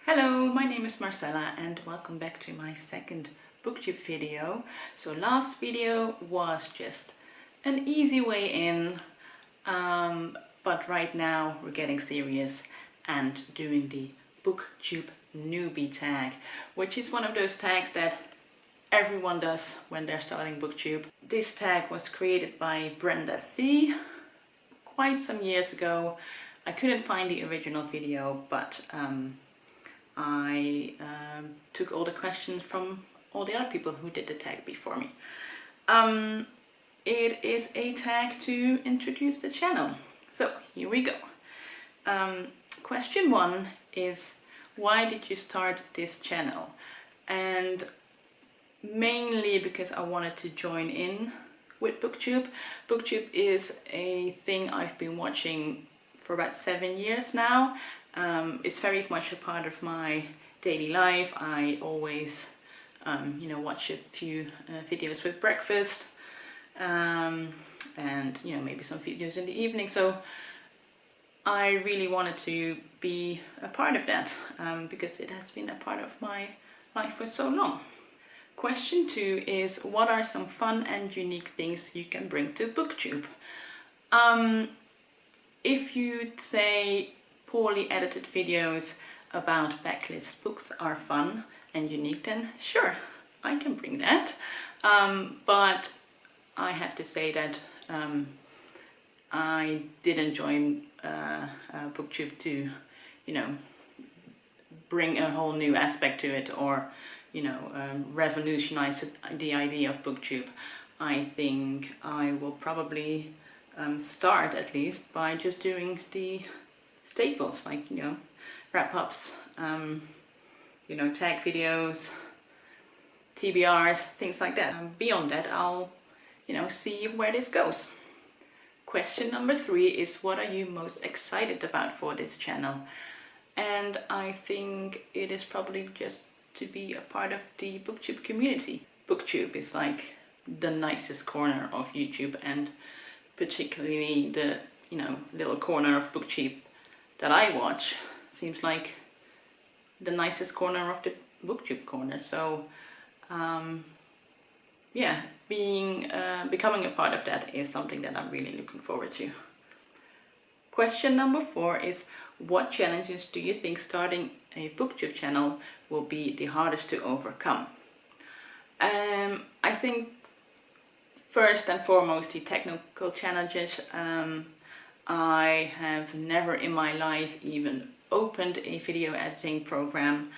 Hello, my name is Marcella and welcome back to my second Booktube video. So last video was just an easy way in, but right now we're getting serious and doing the Booktube Newbie Tag, which is one of those tags that everyone does when they're starting Booktube. This tag was created by Brenda C. quite some years ago. I couldn't find the original video, but I took all the questions from all the other people who did the tag before me. It is a tag to introduce the channel. So here we go. Question 1 is, why did you start this channel? And mainly because I wanted to join in with Booktube. Booktube is a thing I've been watching for about 7 years now. It's very much a part of my daily life. I always, watch a few videos with breakfast, and maybe some videos in the evening. So I really wanted to be a part of that because it has been a part of my life for so long. Question 2 is, what are some fun and unique things you can bring to Booktube? If you'd say poorly edited videos about backlist books are fun and unique, then sure, I can bring that. But I have to say that I didn't join Booktube to, bring a whole new aspect to it or, revolutionize the idea of Booktube. I think I will probably start at least by just doing the staples, like wrap-ups, tag videos, TBRs, things like that. Beyond that, I'll see where this goes. Question number 3 is, what are you most excited about for this channel? And I think it is probably just to be a part of the Booktube community. Booktube is like the nicest corner of YouTube, and particularly the little corner of Booktube that I watch seems like the nicest corner of the Booktube corner. So becoming a part of that is something that I'm really looking forward to. Question number 4 is, what challenges do you think starting a Booktube channel will be the hardest to overcome? I think first and foremost the technical challenges. I have never in my life even opened a video editing program,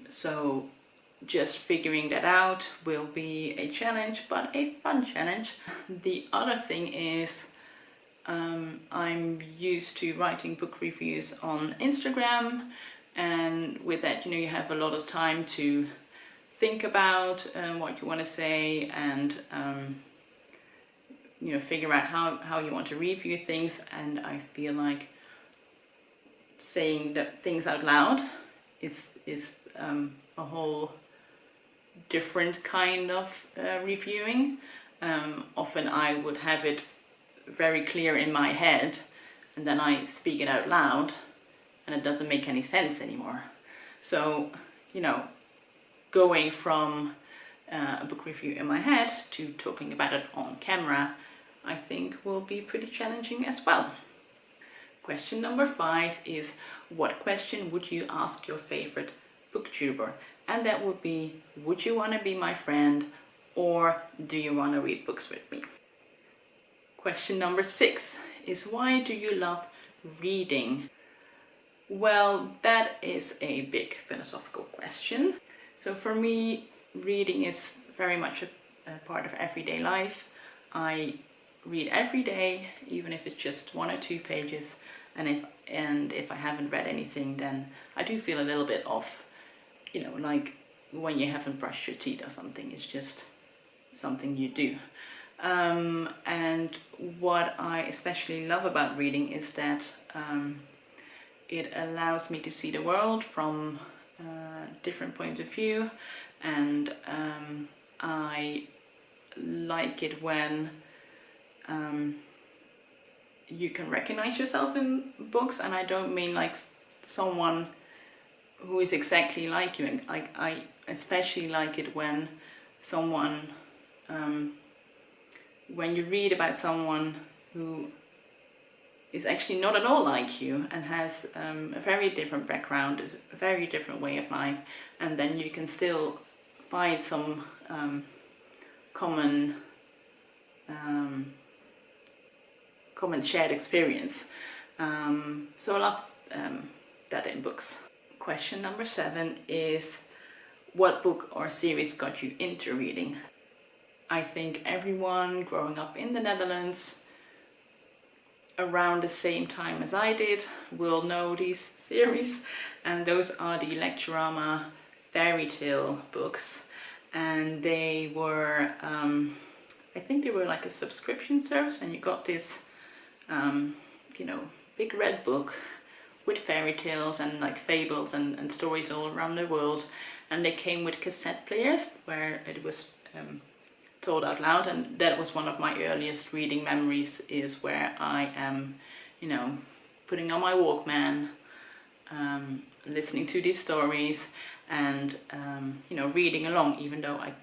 so just figuring that out will be a challenge, but a fun challenge. The other thing is I'm used to writing book reviews on Instagram, and with that you have a lot of time to think about what you want to say and figure out how you want to review things. And I feel like saying that things out loud is a whole different kind of reviewing. Often I would have it very clear in my head and then I speak it out loud and it doesn't make any sense anymore. So going from a book review in my head to talking about it on camera, I think will be pretty challenging as well. Question number 5 is, what question would you ask your favorite booktuber? And that would be, would you want to be my friend, or do you want to read books with me? Question number 6 is, why do you love reading? Well, that is a big philosophical question. So for me, reading is very much a part of everyday life. I read every day, even if it's just 1 or 2 pages, and if I haven't read anything, then I do feel a little bit off, like when you haven't brushed your teeth or something. It's just something you do. And what I especially love about reading is that it allows me to see the world from different points of view, and I like it when you can recognize yourself in books. And I don't mean like someone who is exactly like you. And I especially like it when someone, when you read about someone who is actually not at all like you and has a very different background, is a very different way of life, and then you can still find some common shared experience. So I love that in books. Question number 7 is, what book or series got you into reading? I think everyone growing up in the Netherlands around the same time as I did will know these series, and those are the Lecturama fairy tale books. And they were, I think they were like a subscription service, and you got this, you know, big red book with fairy tales and like fables and stories all around the world. And they came with cassette players where it was told out loud, and that was one of my earliest reading memories, is where I am, you know, putting on my Walkman, listening to these stories and, you know, reading along, even though I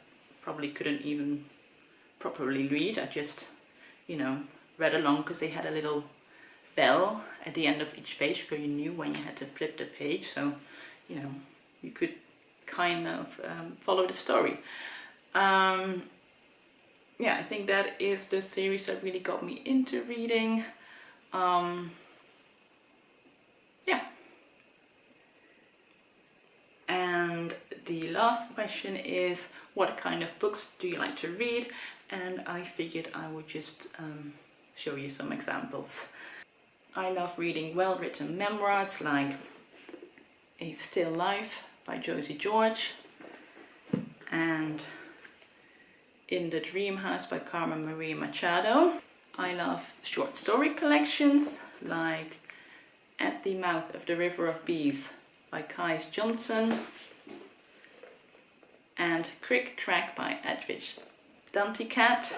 probably couldn't even properly read. I just, you know, read along because they had a little bell at the end of each page, because you knew when you had to flip the page, so, you know, you could kind of follow the story. Yeah, I think that is the series that really got me into reading. Yeah. And the last question is, what kind of books do you like to read? And I figured I would just show you some examples. I love reading well-written memoirs like A Still Life by Josie George and In the Dream House by Carmen Maria Machado. I love short story collections like At the Mouth of the River of Bees by Kais Johnson and Crick Crack by Edwidge Danticat.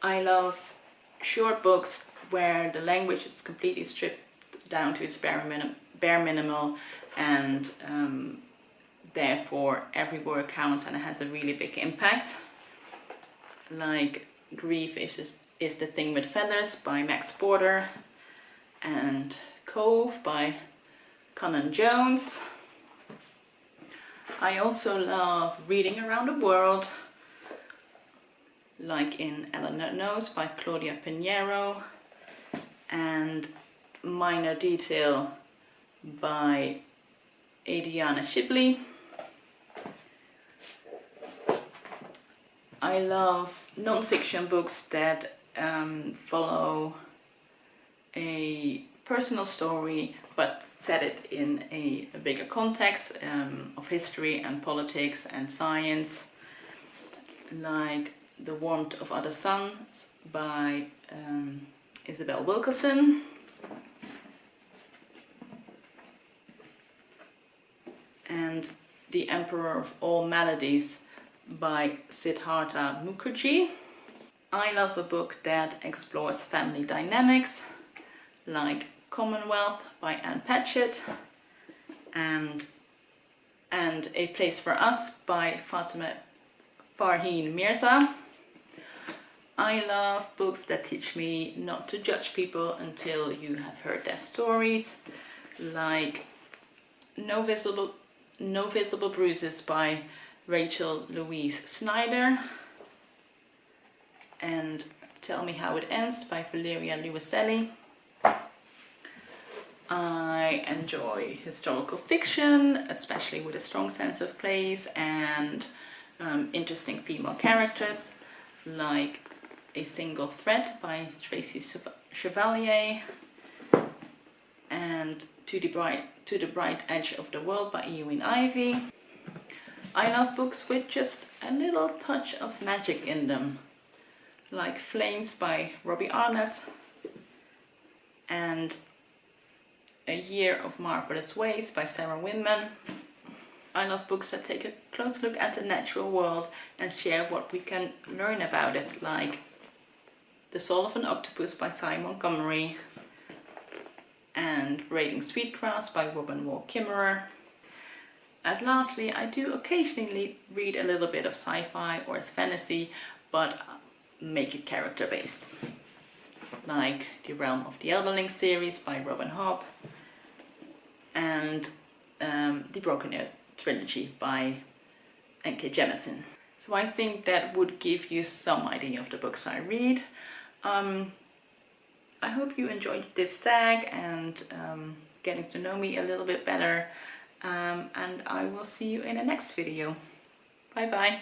I love short books where the language is completely stripped down to its bare minimal, and therefore every word counts and it has a really big impact. Like Grief is the Thing with Feathers by Max Porter and Cove by Conan Jones. I also love reading around the world, like in Eleanor Knows by Claudia Pinheiro and Minor Detail by Adriana Shibley. I love non-fiction books that follow a personal story but set it in a bigger context of history and politics and science, like The Warmth of Other Suns by Isabel Wilkerson. And The Emperor of All Melodies by Siddhartha Mukherjee. I love a book that explores family dynamics, like Commonwealth by Anne Patchett and A Place for Us by Fatima Farheen Mirza. I love books that teach me not to judge people until you have heard their stories, like No Visible Bruises by Rachel Louise Snyder and Tell Me How It Ends by Valeria Luiselli. I enjoy historical fiction, especially with a strong sense of place and interesting female characters, like A Single Thread by Tracy Chevalier and To the Bright Edge of the World by Eowyn Ivey. I love books with just a little touch of magic in them, like Flames by Robbie Arnett and A Year of Marvelous Ways by Sarah Winman. I love books that take a close look at the natural world and share what we can learn about it, like The Soul of an Octopus by Simon Montgomery and Braiding Sweetgrass by Robin Wall Kimmerer. And lastly, I do occasionally read a little bit of sci-fi or fantasy, but make it character-based. Like The Realm of the Elderling series by Robin Hobb and the Broken Earth trilogy by N.K. Jemisin. So I think that would give you some idea of the books I read. I hope you enjoyed this tag and getting to know me a little bit better. And I will see you in the next video. Bye bye.